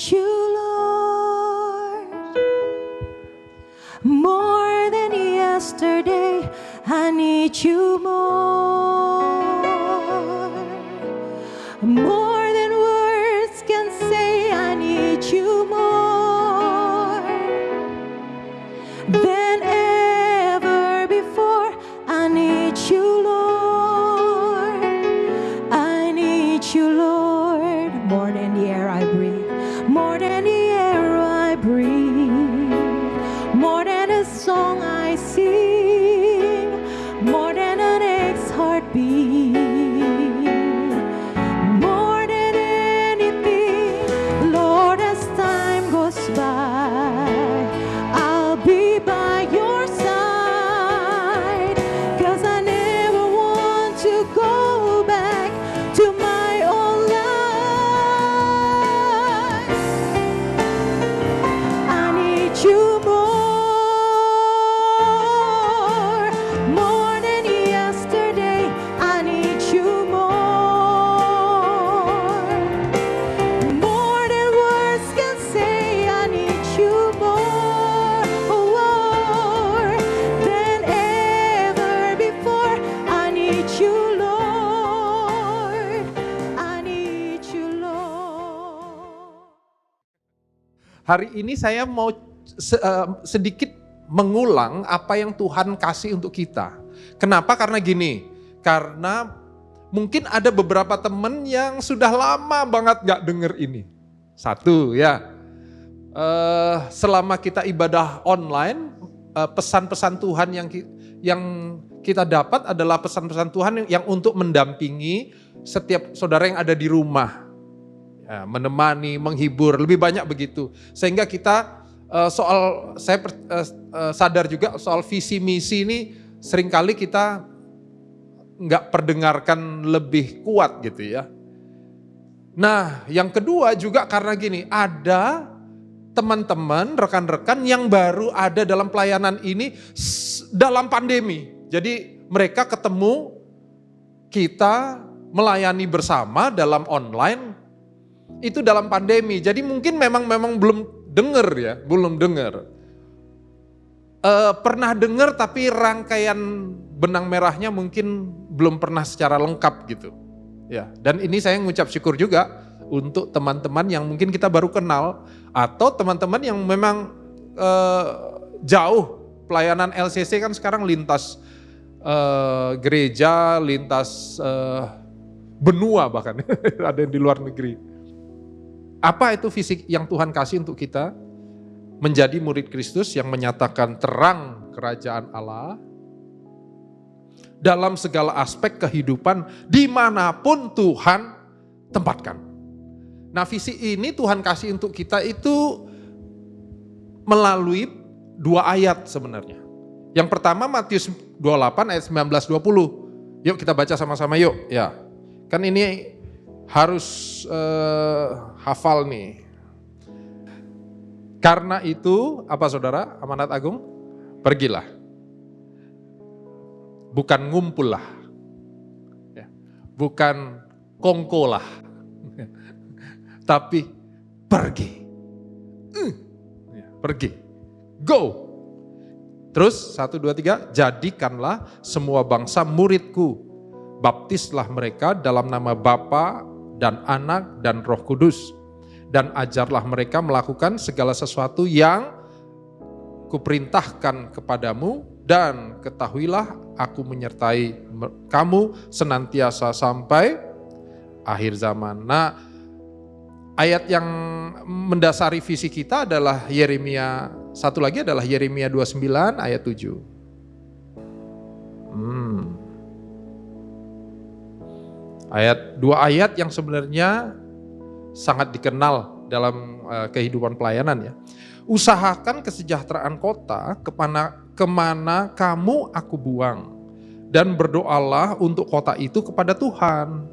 you, Lord. More than yesterday, I need you more. More than words can say, I need you more. Than ever before, I need you, Lord. I need you, Lord. More than the air I breathe. More than the air I breathe. More than a song I sing. More than an next heartbeat. More than anything, Lord, as time goes by, I'll be by your side. 'Cause I never want to go back to my old life. I need you more than yesterday. I need you more than words can say. I need you more than ever before. I need you, Lord. I need you, Lord. Hari ini saya mau sedikit mengulang apa yang Tuhan kasih untuk kita. Kenapa? Karena gini, karena mungkin ada beberapa teman yang sudah lama banget gak denger ini. Satu ya, selama kita ibadah online, pesan-pesan Tuhan yang kita dapat adalah pesan-pesan Tuhan yang untuk mendampingi setiap saudara yang ada di rumah. Ya, menemani, menghibur, lebih banyak begitu. Sehingga kita saya sadar juga soal visi misi ini seringkali kita nggak perdengarkan lebih kuat gitu ya. Nah yang kedua juga karena gini, ada teman-teman, rekan-rekan yang baru ada dalam pelayanan ini dalam pandemi. Jadi mereka ketemu kita melayani bersama dalam online itu dalam pandemi. Jadi mungkin memang belum dengar ya, belum dengar. Pernah dengar tapi rangkaian benang merahnya mungkin belum pernah secara lengkap gitu. Ya, dan ini saya ngucap syukur juga untuk teman-teman yang mungkin kita baru kenal atau teman-teman yang memang jauh. Pelayanan LCC kan sekarang lintas gereja, lintas benua bahkan ada yang di luar negeri. Apa itu visi yang Tuhan kasih untuk kita? Menjadi murid Kristus yang menyatakan terang kerajaan Allah dalam segala aspek kehidupan dimanapun Tuhan tempatkan. Nah visi ini Tuhan kasih untuk kita itu melalui 2 ayat sebenarnya. Yang pertama Matius 28 ayat 19-20. Yuk kita baca sama-sama yuk. Ya, kan ini harus hafal nih. Karena itu, apa saudara, amanat agung? Pergilah. Bukan ngumpullah. Ya. Bukan kongkolah. Tapi pergi. Ya, pergi. Go. Terus 1, 2, 3, jadikanlah semua bangsa muridku. Baptislah mereka dalam nama Bapa dan Anak dan Roh Kudus. Dan ajarlah mereka melakukan segala sesuatu yang kuperintahkan kepadamu. Dan ketahuilah aku menyertai kamu senantiasa sampai akhir zaman. Nah, ayat yang mendasari visi kita adalah Yeremia, satu lagi adalah Yeremia 29 ayat 7. Dua ayat yang sebenarnya sangat dikenal dalam kehidupan pelayanan ya. Usahakan kesejahteraan kota kemana kamu aku buang. Dan berdoalah untuk kota itu kepada Tuhan.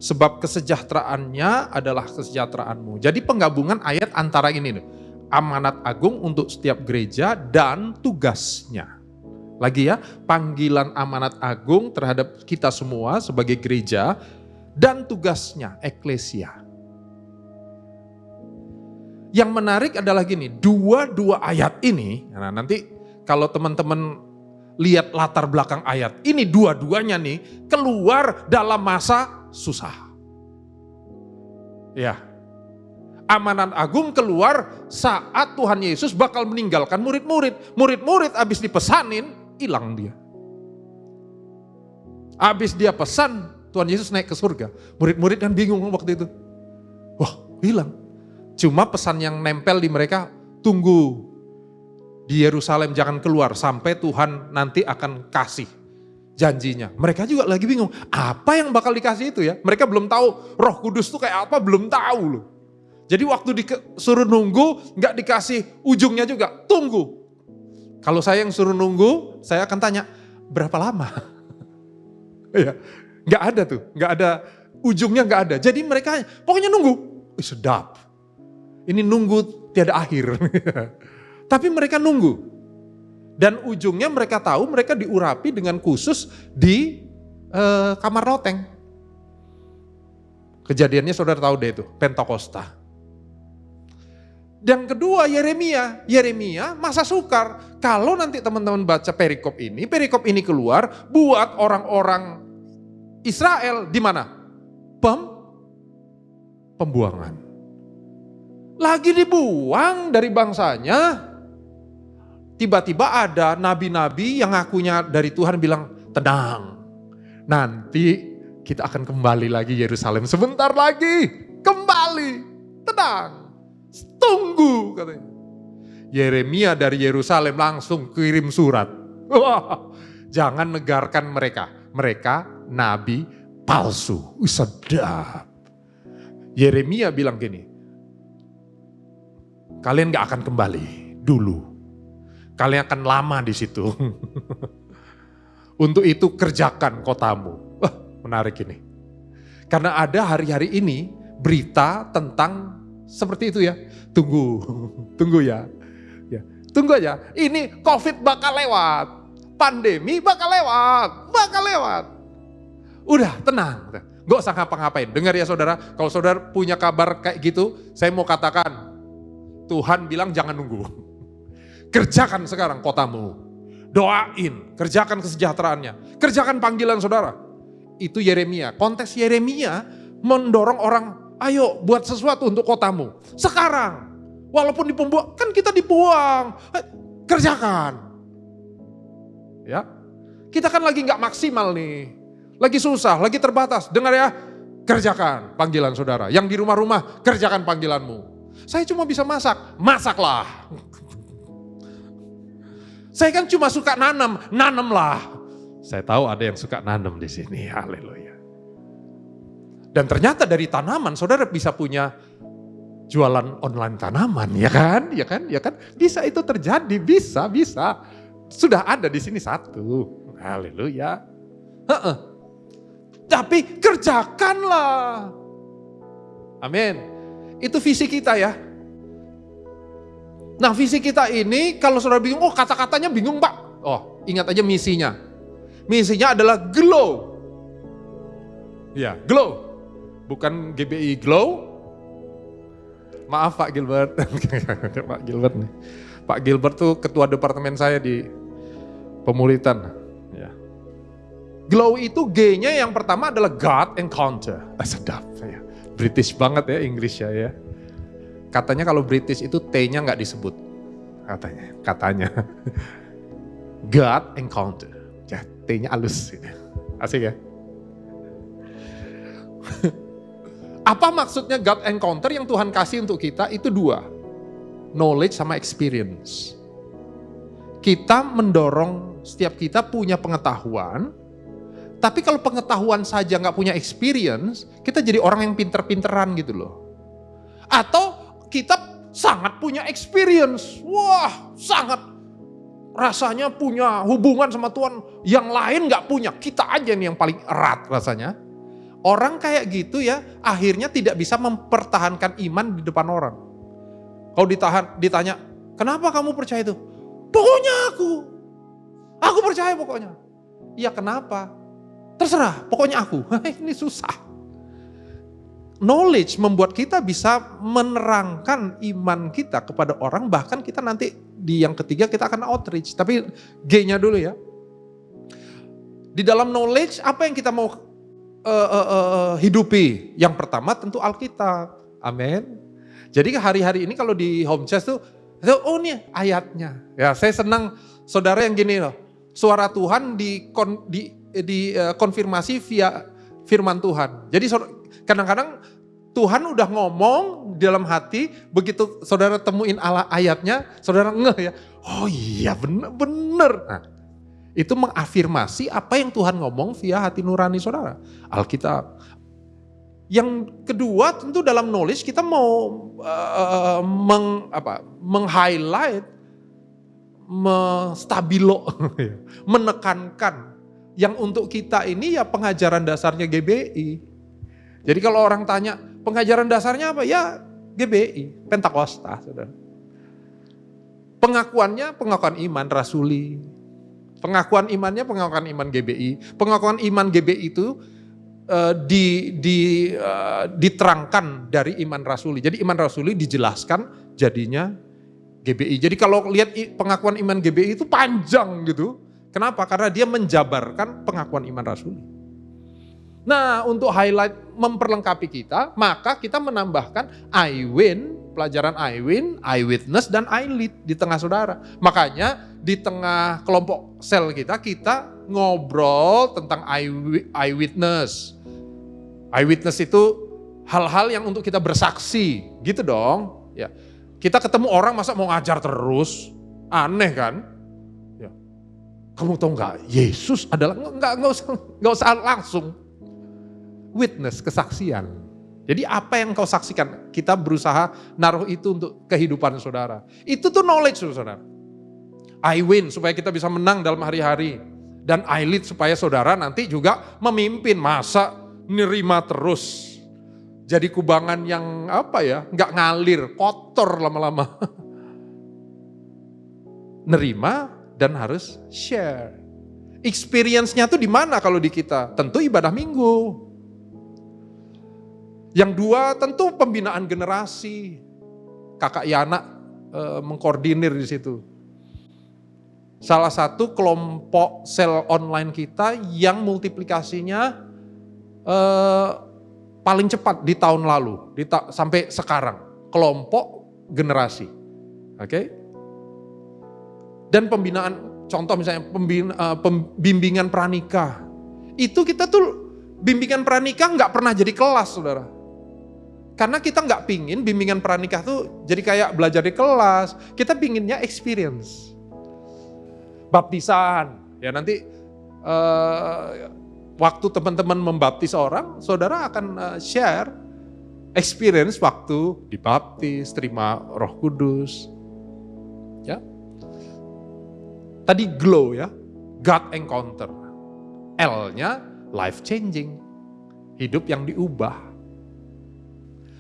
Sebab kesejahteraannya adalah kesejahteraanmu. Jadi penggabungan ayat antara ini nih. Amanat agung untuk setiap gereja dan tugasnya. Lagi ya, panggilan amanat agung terhadap kita semua sebagai gereja dan tugasnya, eklesia. Yang menarik adalah gini, dua ayat ini, nah nanti kalau teman-teman lihat latar belakang ayat, ini dua-duanya nih keluar dalam masa susah. Ya, amanat agung keluar saat Tuhan Yesus bakal meninggalkan murid-murid. Murid-murid abis dipesanin, hilang dia. Abis dia pesan, Tuhan Yesus naik ke surga. Murid-murid kan bingung waktu itu. Wah, hilang. Cuma pesan yang nempel di mereka, tunggu di Yerusalem, jangan keluar sampai Tuhan nanti akan kasih janjinya. Mereka juga lagi bingung, apa yang bakal dikasih itu ya? Mereka belum tahu Roh Kudus itu kayak apa, belum tahu loh. Jadi waktu disuruh nunggu, nggak dikasih ujungnya juga, tunggu. Kalau saya yang suruh nunggu, saya akan tanya, berapa lama? Ya, nggak ada tuh, nggak ada ujungnya, nggak ada. Jadi mereka pokoknya nunggu, sedap. Ini nunggu tiada akhir. Tapi mereka nunggu. Dan ujungnya mereka tahu mereka diurapi dengan khusus di kamar loteng. Kejadiannya saudara tahu deh itu, Pentakosta. Dan kedua Yeremia. Yeremia masa sukar. Kalau nanti teman-teman baca perikop ini keluar buat orang-orang Israel di mana? Pembuangan. Lagi dibuang dari bangsanya, tiba-tiba ada nabi-nabi yang ngakunya dari Tuhan bilang, tenang, nanti kita akan kembali lagi Yerusalem, sebentar lagi, kembali, tenang, tunggu katanya. Yeremia dari Yerusalem langsung kirim surat, wah, jangan negarkan mereka nabi palsu, sedap. Yeremia bilang gini, kalian gak akan kembali dulu. Kalian akan lama di situ. Untuk itu kerjakan kotamu. Wah, menarik ini. Karena ada hari-hari ini berita tentang seperti itu ya. Tunggu ya. Tunggu aja. Ini COVID bakal lewat. Pandemi bakal lewat. Udah tenang. Gak usah ngapa-ngapain. Dengar ya saudara, kalau saudara punya kabar kayak gitu, saya mau katakan, Tuhan bilang jangan nunggu. Kerjakan sekarang kotamu. Doain, kerjakan kesejahteraannya. Kerjakan panggilan saudara. Itu Yeremia. Konteks Yeremia mendorong orang, ayo buat sesuatu untuk kotamu. Sekarang, walaupun dibuang, kan kita dibuang. Kerjakan. Ya, kita kan lagi gak maksimal nih. Lagi susah, lagi terbatas. Dengar ya, kerjakan panggilan saudara. Yang di rumah-rumah, kerjakan panggilanmu. Saya cuma bisa masak, masaklah. Saya kan cuma suka nanamlah. Saya tahu ada yang suka nanam di sini, haleluya. Dan ternyata dari tanaman, saudara bisa punya jualan online tanaman, ya kan? Bisa itu terjadi, bisa. Sudah ada di sini satu, haleluya. Tapi kerjakanlah. Amin. Itu visi kita ya. Nah visi kita ini kalau saudara bingung, oh kata-katanya bingung Pak. Oh ingat aja misinya. Misinya adalah glow. Ya glow. Bukan GBI glow. Maaf Pak Gilbert. Pak Gilbert nih. Pak Gilbert tuh ketua departemen saya di Pemulitan. Ya. Glow itu G-nya yang pertama adalah God Encounter. Sedap ya. British banget ya Inggris ya. Katanya kalau British itu T-nya nggak disebut. Katanya. God Encounter. Ya, T-nya halus. Asik ya. Apa maksudnya God Encounter yang Tuhan kasih untuk kita? Itu dua. Knowledge sama experience. Kita mendorong setiap kita punya pengetahuan. Tapi kalau pengetahuan saja nggak punya experience, kita jadi orang yang pinter-pinteran gitu loh. Atau kita sangat punya experience, wah sangat rasanya punya hubungan sama Tuhan, yang lain nggak punya, kita aja nih yang paling erat rasanya. Orang kayak gitu ya, akhirnya tidak bisa mempertahankan iman di depan orang. Kalau ditanya, kenapa kamu percaya itu? Pokoknya aku percaya pokoknya. Iya kenapa? Terserah, pokoknya aku. Ini susah. knowledge membuat kita bisa menerangkan iman kita kepada orang, bahkan kita nanti di yang ketiga kita akan outreach. Tapi G-nya dulu ya. Di dalam knowledge apa yang kita mau hidupi? Yang pertama tentu Alkitab. Amin. Jadi hari-hari ini kalau di Home Church tuh, oh nih ayatnya. Ya, saya senang saudara yang gini loh. Suara Tuhan dikonfirmasi via firman Tuhan. Jadi kadang-kadang Tuhan udah ngomong di dalam hati, begitu saudara temuin ayatnya, saudara ngeh ya, oh iya bener. Nah, itu mengafirmasi apa yang Tuhan ngomong via hati nurani saudara, Alkitab. Yang kedua tentu dalam knowledge kita mau meng-highlight, stabilo, menekankan yang untuk kita ini ya pengajaran dasarnya GBI. Jadi kalau orang tanya pengajaran dasarnya apa? Ya GBI, Pentakosta, saudara. Pengakuannya pengakuan iman rasuli. Pengakuan imannya pengakuan iman GBI. Pengakuan iman GBI itu diterangkan dari iman rasuli. Jadi iman rasuli dijelaskan jadinya GBI. Jadi kalau lihat pengakuan iman GBI itu panjang gitu. Kenapa? Karena dia menjabarkan pengakuan iman rasuli. Nah, untuk highlight memperlengkapi kita, maka kita menambahkan iWin, pelajaran iWin, iWitness, dan iLead di tengah saudara. Makanya di tengah kelompok sel kita ngobrol tentang iWitness. iWitness itu hal-hal yang untuk kita bersaksi, gitu dong. Ya, kita ketemu orang masa mau ngajar terus, aneh kan? Ya. Kamu tahu nggak? Yesus adalah nggak usah langsung. Witness, kesaksian. Jadi apa yang kau saksikan, kita berusaha naruh itu untuk kehidupan saudara. Itu tuh knowledge saudara. I win supaya kita bisa menang dalam hari-hari. Dan I lead supaya saudara nanti juga memimpin, masa nerima terus. Jadi kubangan yang nggak ngalir, kotor lama-lama. Nerima dan harus share. Experience-nya tuh di mana kalau di kita? Tentu ibadah minggu. Yang dua tentu pembinaan generasi. Kakak Yana mengkoordinir di situ. Salah satu kelompok sel online kita yang multiplikasinya paling cepat di tahun lalu, sampai sekarang. Kelompok generasi. Oke? Dan pembinaan, contoh misalnya bimbingan pranikah. Itu kita tuh bimbingan pranikah nggak pernah jadi kelas saudara. Karena kita nggak pingin bimbingan pranikah tuh jadi kayak belajar di kelas. Kita pinginnya experience. Baptisan, ya nanti waktu teman-teman membaptis orang, saudara akan share experience waktu dibaptis, terima Roh Kudus. Ya. Tadi glow ya, God encounter. L-nya life changing, hidup yang diubah.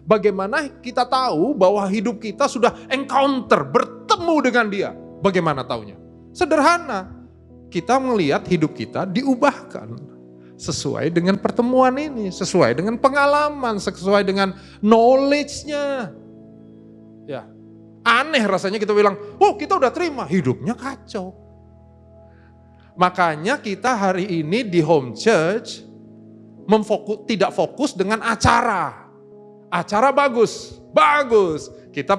Bagaimana kita tahu bahwa hidup kita sudah encounter, bertemu dengan dia? Bagaimana taunya? Sederhana, kita melihat hidup kita diubahkan sesuai dengan pertemuan ini, sesuai dengan pengalaman, sesuai dengan knowledge-nya. Ya, aneh rasanya kita bilang, oh kita udah terima, hidupnya kacau. Makanya kita hari ini di Home Church tidak fokus dengan acara. Acara bagus. Kita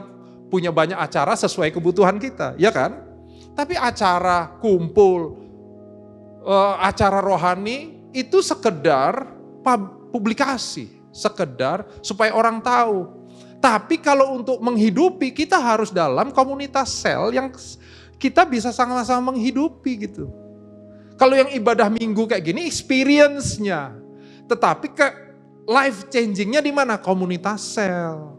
punya banyak acara sesuai kebutuhan kita, ya kan? Tapi acara kumpul, acara rohani itu sekedar publikasi, sekedar supaya orang tahu. Tapi kalau untuk menghidupi kita harus dalam komunitas sel yang kita bisa sama-sama menghidupi gitu. Kalau yang ibadah minggu kayak gini experience-nya. Tetapi life changing-nya di mana? Komunitas sel.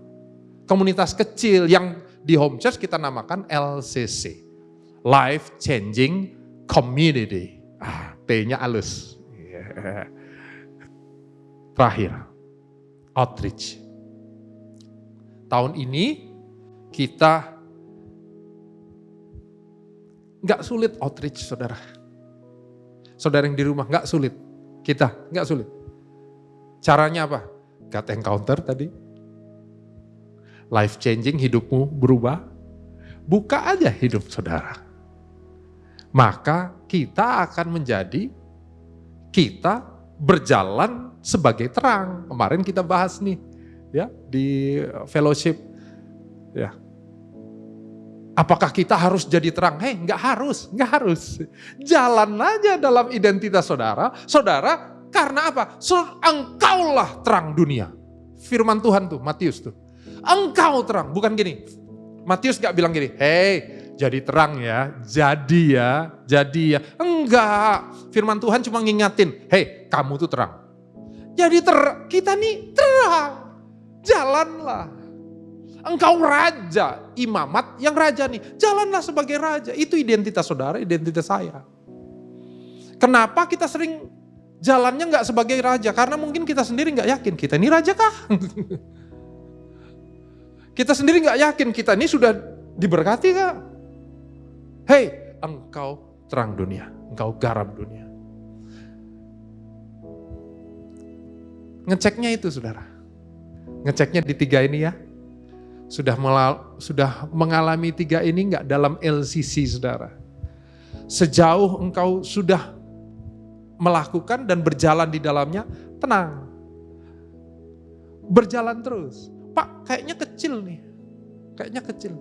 Komunitas kecil yang di Home Church kita namakan LCC. Life Changing Community. T-nya halus. Terakhir, outreach. Tahun ini kita nggak sulit outreach saudara. Saudara yang di rumah nggak sulit. Kita nggak sulit. Caranya apa? God encounter tadi. Life changing, hidupmu berubah. Buka aja hidup saudara. Maka kita akan kita berjalan sebagai terang. Kemarin kita bahas nih ya di fellowship ya. Apakah kita harus jadi terang? Enggak harus. Jalan aja dalam identitas saudara. Saudara, karena apa? Engkaulah terang dunia. Firman Tuhan tuh, Matius tuh. Engkau terang, bukan gini. Matius gak bilang gini, jadi terang ya, jadi ya. Enggak, firman Tuhan cuma ngingatin, kamu tuh terang. Jadi kita nih terang, jalanlah. Engkau raja, imamat yang raja nih, jalanlah sebagai raja. Itu identitas saudara, identitas saya. Kenapa kita sering jalannya gak sebagai raja? Karena mungkin kita sendiri gak yakin, kita ini raja kah? Kita sendiri gak yakin, kita ini sudah diberkati kah? Engkau terang dunia, engkau garam dunia. Ngeceknya itu saudara. Ngeceknya di 3 ini ya. Sudah mengalami 3 ini enggak dalam LCC saudara. Sejauh engkau sudah melakukan dan berjalan di dalamnya, tenang. Berjalan terus. Pak kayaknya kecil nih. Kayaknya kecil.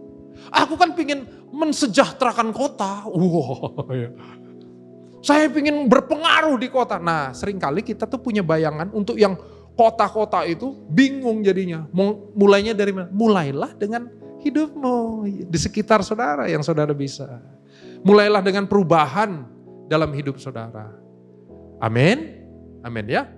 Aku kan pingin mensejahterakan kota. Ya. Saya pingin berpengaruh di kota. Nah seringkali kita tuh punya bayangan untuk yang kota-kota itu bingung jadinya. Mulainya dari mana? Mulailah dengan hidupmu di sekitar saudara yang saudara bisa. Mulailah dengan perubahan dalam hidup saudara. Amin. Amin ya.